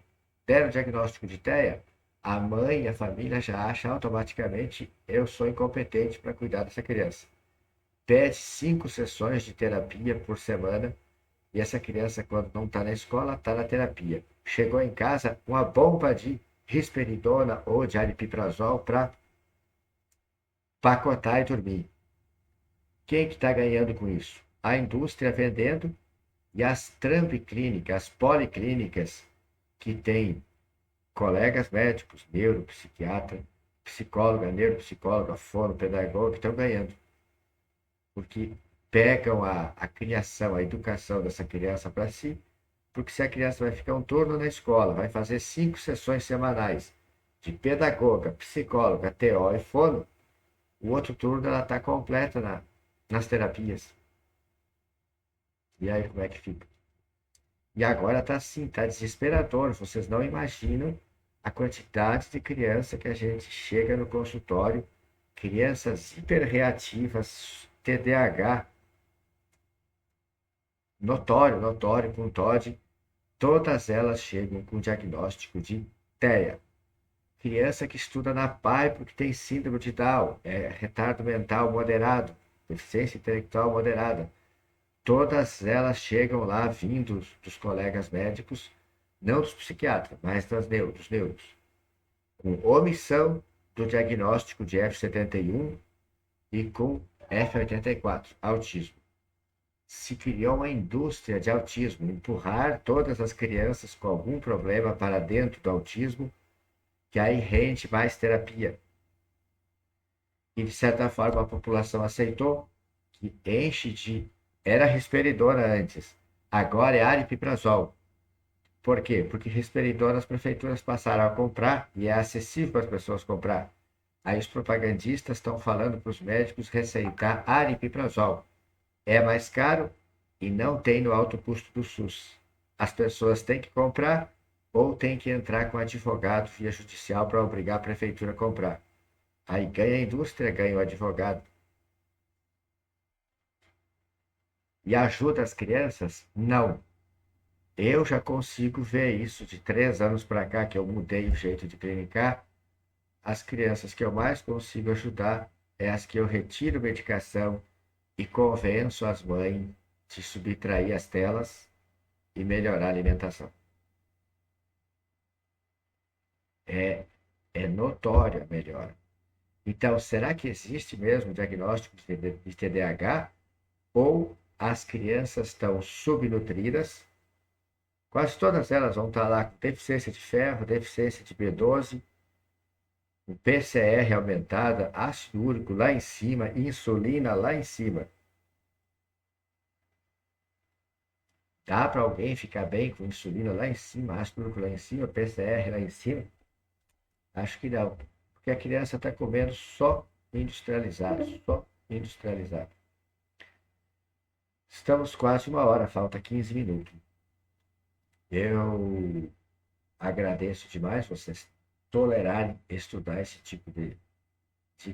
Deram diagnóstico de TEA, a mãe e a família já acham automaticamente eu sou incompetente para cuidar dessa criança. Pede 5 sessões de terapia por semana E essa criança, quando não está na escola, está na terapia. Chegou em casa, uma bomba de risperidona ou de aripiprazol para pacotar e dormir. Quem que está ganhando com isso? A indústria vendendo e as tramclínicas, as policlínicas, que têm colegas médicos, neuropsiquiatra, psicóloga, neuropsicóloga, fonopedagoga, que estão ganhando. Porque pegam a criação, a educação dessa criança para si, porque se a criança vai ficar um turno na escola, vai fazer 5 sessões semanais de pedagoga, psicóloga, TO e fono, o outro turno ela está completa nas terapias. E aí como é que fica? E agora está assim, está desesperador. Vocês não imaginam a quantidade de criança que a gente chega no consultório, crianças hiperreativas, TDAH, notório com TOD, todas elas chegam com diagnóstico de TEA. Criança que estuda na PAI porque tem síndrome de Down, retardo mental moderado, deficiência intelectual moderada. Todas elas chegam lá vindos dos colegas médicos, não dos psiquiatras, mas dos neuros, com omissão do diagnóstico de F71 e com F84, autismo. Se criou uma indústria de autismo, empurrar todas as crianças com algum problema para dentro do autismo, que aí rende mais terapia. E, de certa forma, a população aceitou que enche de... Era risperidona antes, agora é aripiprazol. Por quê? Porque risperidona as prefeituras passaram a comprar e é acessível para as pessoas comprar. Aí os propagandistas estão falando para os médicos receitar aripiprazol. É mais caro e não tem no alto custo do SUS. As pessoas têm que comprar ou têm que entrar com advogado via judicial para obrigar a prefeitura a comprar. Aí ganha a indústria, ganha o advogado. E ajuda as crianças? Não. Eu já consigo ver isso de 3 anos para cá, que eu mudei o jeito de clinicar. As crianças que eu mais consigo ajudar é as que eu retiro medicação e convenço as mães de subtrair as telas e melhorar a alimentação. É notória a melhora. Então, será que existe mesmo diagnóstico de TDAH? Ou as crianças estão subnutridas? Quase todas elas vão estar lá com deficiência de ferro, deficiência de B12, com PCR aumentada, ácido úrico lá em cima, insulina lá em cima. Dá para alguém ficar bem com insulina lá em cima, ácido úrico lá em cima, PCR lá em cima? Acho que não, porque a criança está comendo só industrializado, só industrializado. Estamos quase 1 hora, falta 15 minutos. Eu agradeço demais vocês tolerarem estudar esse tipo de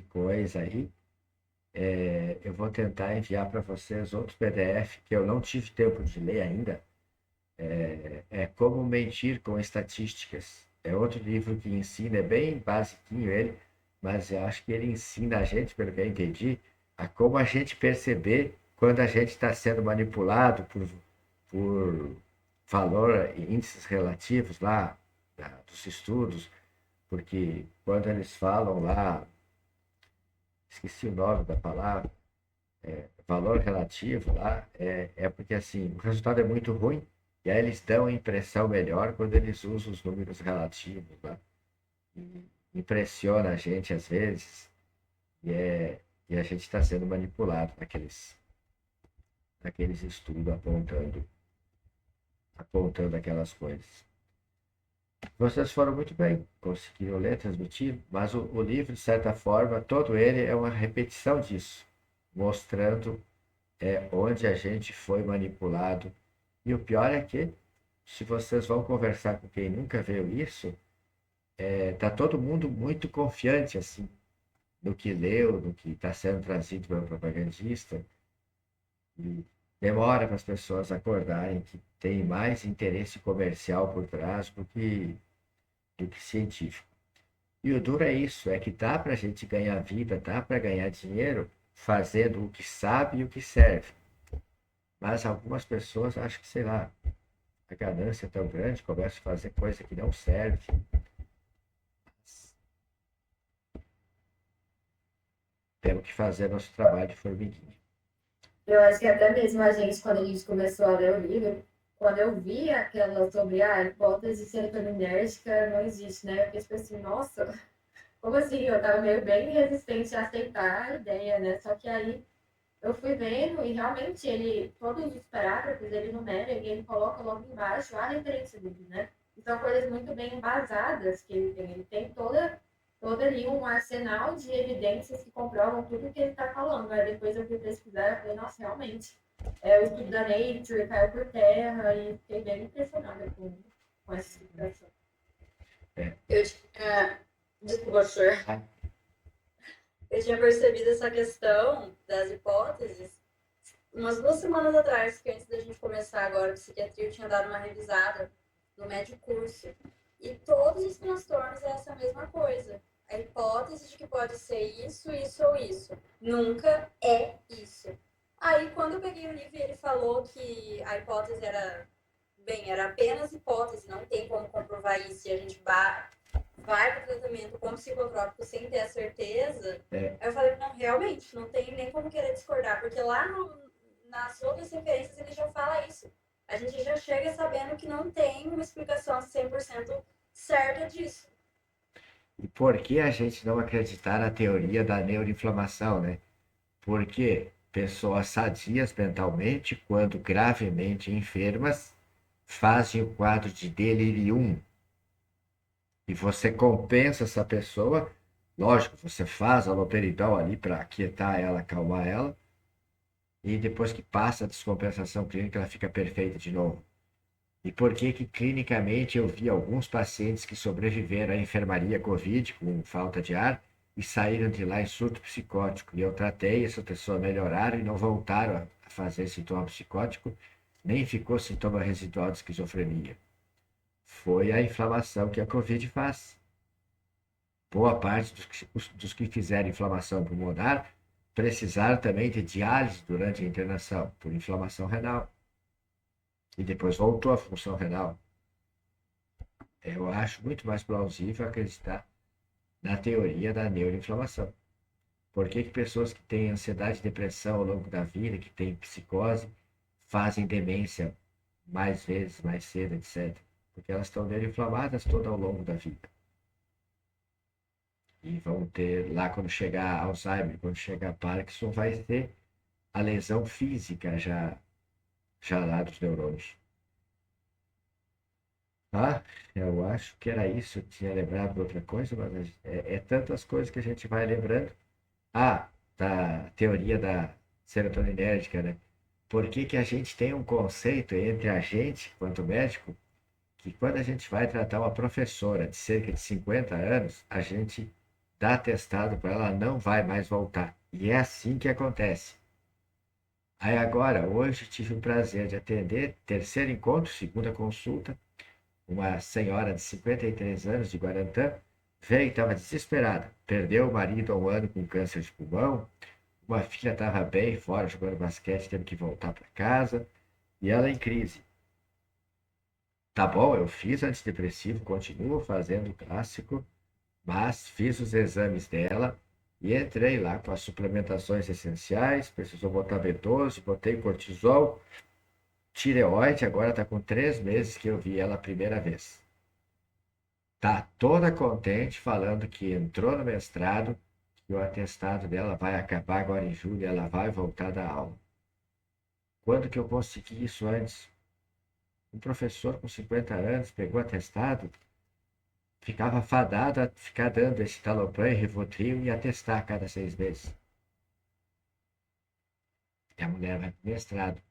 coisa aí. Eu vou tentar enviar para vocês outro PDF que eu não tive tempo de ler ainda. É Como Mentir com Estatísticas. É outro livro que ensina, é bem basiquinho ele, mas eu acho que ele ensina a gente, pelo que eu entendi, a como a gente perceber quando a gente está sendo manipulado por valor, índices relativos lá dos estudos, porque quando eles falam lá, esqueci o nome da palavra, valor relativo lá, é porque assim, o resultado é muito ruim, e aí eles dão a impressão melhor quando eles usam os números relativos lá. Impressiona a gente às vezes, e a gente está sendo manipulado naqueles estudos apontando aquelas coisas. Vocês foram muito bem, conseguiram ler, transmitir, mas o livro, de certa forma, todo ele é uma repetição disso, mostrando onde a gente foi manipulado. E o pior é que, se vocês vão conversar com quem nunca viu isso, tá todo mundo muito confiante assim, no que leu, no que está sendo trazido pelo propagandista. E demora para as pessoas acordarem que tem mais interesse comercial por trás do que científico. E o duro é isso, é que dá para a gente ganhar vida, dá para ganhar dinheiro fazendo o que sabe e o que serve. Mas algumas pessoas acham que, sei lá, a ganância é tão grande, começam a fazer coisa que não serve. Temos que fazer nosso trabalho de formiguinha. Eu acho que até mesmo a gente, quando a gente começou a ler o livro, quando eu vi aquela sobre a hipótese serotoninérgica não existe, né? Eu fiquei tipo assim, nossa, como assim? Eu tava meio bem resistente a aceitar a ideia, né? Só que aí eu fui vendo e realmente ele, todos os parágrafos, ele numera e ele coloca logo embaixo a referência dele, né? E são coisas muito bem embasadas que ele tem. Ele tem toda ali um arsenal de evidências que comprovam tudo que ele está falando. Aí depois eu fui pesquisar e falei, nossa, realmente, o estudo da Nature caiu por terra e fiquei bem impressionada com essa explicação. Eu tinha. Desculpa, senhor. Eu tinha percebido essa questão das hipóteses umas 2 semanas atrás, que antes da gente começar agora a psiquiatria, eu tinha dado uma revisada no médio curso. E todos os transtornos é essa mesma coisa. A hipótese de que pode ser isso, isso ou isso. Nunca é isso. Aí, quando eu peguei o livro e ele falou que a hipótese era, bem, era apenas hipótese, não tem como comprovar isso, e a gente vai para o tratamento com psicotrópico sem ter a certeza, aí eu falei, não, realmente, não tem nem como querer discordar, porque lá nas outras referências ele já fala isso. A gente já chega sabendo que não tem uma explicação 100% certa disso. E por que a gente não acreditar na teoria da neuroinflamação, né? Porque pessoas sadias mentalmente, quando gravemente enfermas, fazem o quadro de delirium. E você compensa essa pessoa, lógico, você faz haloperidol ali para aquietar ela, acalmar ela, e depois que passa a descompensação clínica, ela fica perfeita de novo. E por que que clinicamente eu vi alguns pacientes que sobreviveram à enfermaria Covid com falta de ar e saíram de lá em surto psicótico? E eu tratei, essa pessoa melhoraram e não voltaram a fazer sintoma psicótico, nem ficou sintoma residual de esquizofrenia. Foi a inflamação que a Covid faz. Boa parte dos que fizeram inflamação pulmonar precisaram também de diálise durante a internação, por inflamação renal. E depois voltou à função renal. Eu acho muito mais plausível acreditar na teoria da neuroinflamação. Por que que pessoas que têm ansiedade e depressão ao longo da vida, que têm psicose, fazem demência mais vezes, mais cedo, etc. Porque elas estão neuroinflamadas todo ao longo da vida. E vão ter, lá quando chegar Alzheimer, quando chegar Parkinson, vai ter a lesão física já lá dos neurônios. Ah, eu acho que era isso. Eu tinha lembrado de outra coisa, mas é tantas coisas que a gente vai lembrando. Ah, da teoria da serotoninérgica, né? Por que que a gente tem um conceito entre a gente, quanto médico, que quando a gente vai tratar uma professora de cerca de 50 anos, a gente dá atestado para ela, não vai mais voltar. E é assim que acontece. Aí agora, hoje tive o prazer de atender, terceiro encontro, segunda consulta, uma senhora de 53 anos de Guarantã, veio e estava desesperada. Perdeu o marido há um ano com câncer de pulmão, uma filha estava bem fora jogando basquete, teve que voltar para casa, e ela em crise. Tá bom, eu fiz antidepressivo, continuo fazendo o clássico, mas fiz os exames dela e entrei lá com as suplementações essenciais, precisou botar B12, botei cortisol, tireoide, agora está com 3 meses que eu vi ela a primeira vez. Tá toda contente, falando que entrou no mestrado, que o atestado dela vai acabar agora em julho, ela vai voltar da aula. Quando que eu consegui isso antes? Um professor com 50 anos pegou atestado, ficava fadado a ficar dando esse Talopram, Rivotril e atestar a cada 6 meses. E a mulher vai para o mestrado,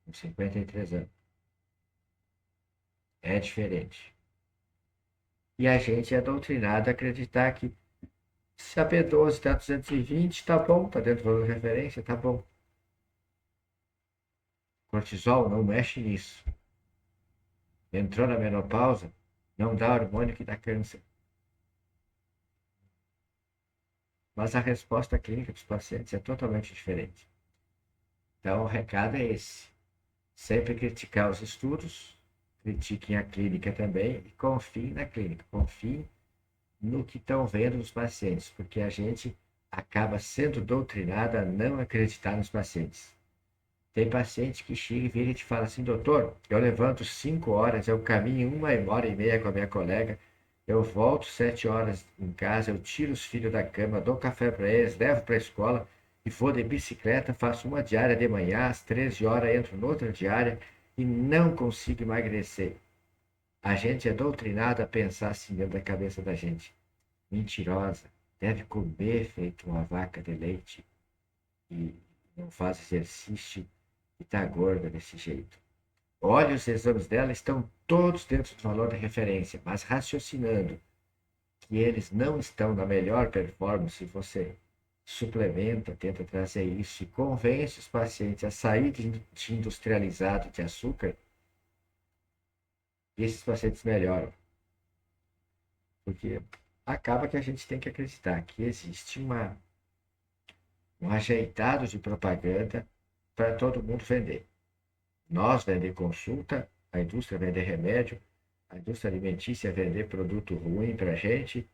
com 53 anos. É diferente. E a gente é doutrinado a acreditar que se a B12 está 220, tá bom, tá dentro do valor de referência, tá bom. Cortisol não mexe nisso. Entrou na menopausa, não dá hormônio que dá câncer. Mas a resposta clínica dos pacientes é totalmente diferente. Então, o recado é esse. Sempre criticar os estudos, critiquem a clínica também e confiem na clínica, confiem no que estão vendo nos pacientes, porque a gente acaba sendo doutrinado a não acreditar nos pacientes. Tem paciente que chega e vira e te fala assim, doutor, eu levanto 5 horas, eu caminho 1 hora e meia com a minha colega, eu volto 7 horas em casa, eu tiro os filhos da cama, dou café para eles, levo para a escola e vou de bicicleta, faço uma diária de manhã, às 13 horas entro noutra diária e não consigo emagrecer. A gente é doutrinado a pensar assim dentro da cabeça da gente. Mentirosa, deve comer feito uma vaca de leite e não faz exercício e está gorda desse jeito. Olha, os exames dela estão todos dentro do valor de referência, mas raciocinando que eles não estão na melhor performance, você suplementa, tenta trazer isso e convence os pacientes a sair de industrializado de açúcar, e esses pacientes melhoram. Porque acaba que a gente tem que acreditar que existe um ajeitado de propaganda para todo mundo vender. Nós vender consulta, a indústria vender remédio, a indústria alimentícia vender produto ruim para a gente,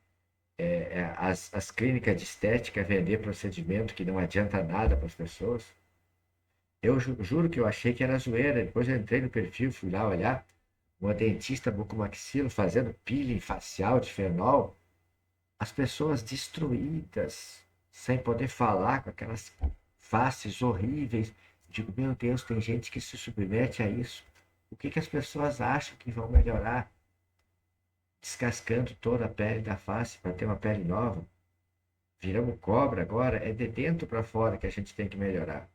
as clínicas de estética vender procedimento que não adianta nada para as pessoas. Eu juro que eu achei que era zoeira. Depois eu entrei no perfil, fui lá olhar, uma dentista bucomaxilo fazendo peeling facial de fenol, as pessoas destruídas, sem poder falar, com aquelas faces horríveis. Digo, meu Deus, tem gente que se submete a isso. O que as pessoas acham que vão melhorar? Descascando toda a pele da face para ter uma pele nova. Viramos cobra agora, é de dentro para fora que a gente tem que melhorar.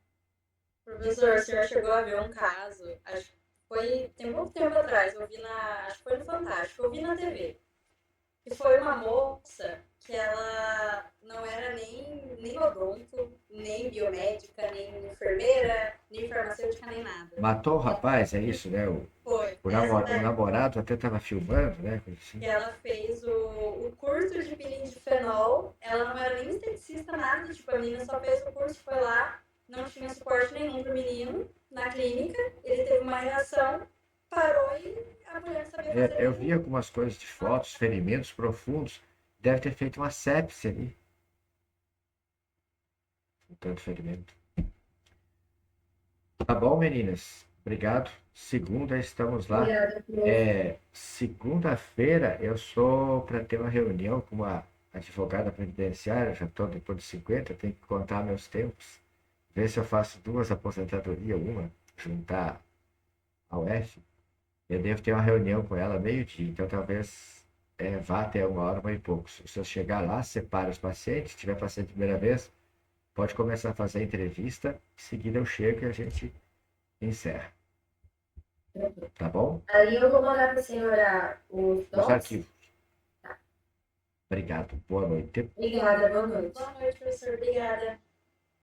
Professor, o senhor chegou a ver um caso, acho que tem muito tempo atrás, acho que foi no Fantástico, eu vi na TV. Que foi uma moça que ela não era nem odonto, nem biomédica, nem enfermeira, nem farmacêutica, nem nada. Matou o rapaz, é isso, né? Foi. O namorado até estava filmando, né? Assim. Que ela fez o curso de peeling de fenol, ela não era nem esteticista, nada, tipo, a menina só fez o curso, foi lá, não tinha suporte nenhum pro menino na clínica, ele teve uma reação, parou e a mulher sabia fazer. Eu vi algumas coisas de fotos, ferimentos profundos, deve ter feito uma sepse ali. Um tanto ferimento. Tá bom, meninas? Obrigado. Segunda estamos lá. Segunda-feira eu sou para ter uma reunião com uma advogada previdenciária, já estou depois de 50, tenho que contar meus tempos, ver se eu faço 2 aposentadorias, uma, juntar ao F. Eu devo ter uma reunião com ela meio-dia, então talvez vá até 1 hora, 1 e pouco. Se eu chegar lá, separo os pacientes, se tiver paciente de primeira vez, pode começar a fazer a entrevista, em seguida eu chego e a gente encerra. Tá bom? Aí eu vou mandar para a senhora os Os arquivos. Tá. Obrigado. Boa noite. Obrigada, boa noite. Boa noite, professor. Obrigada.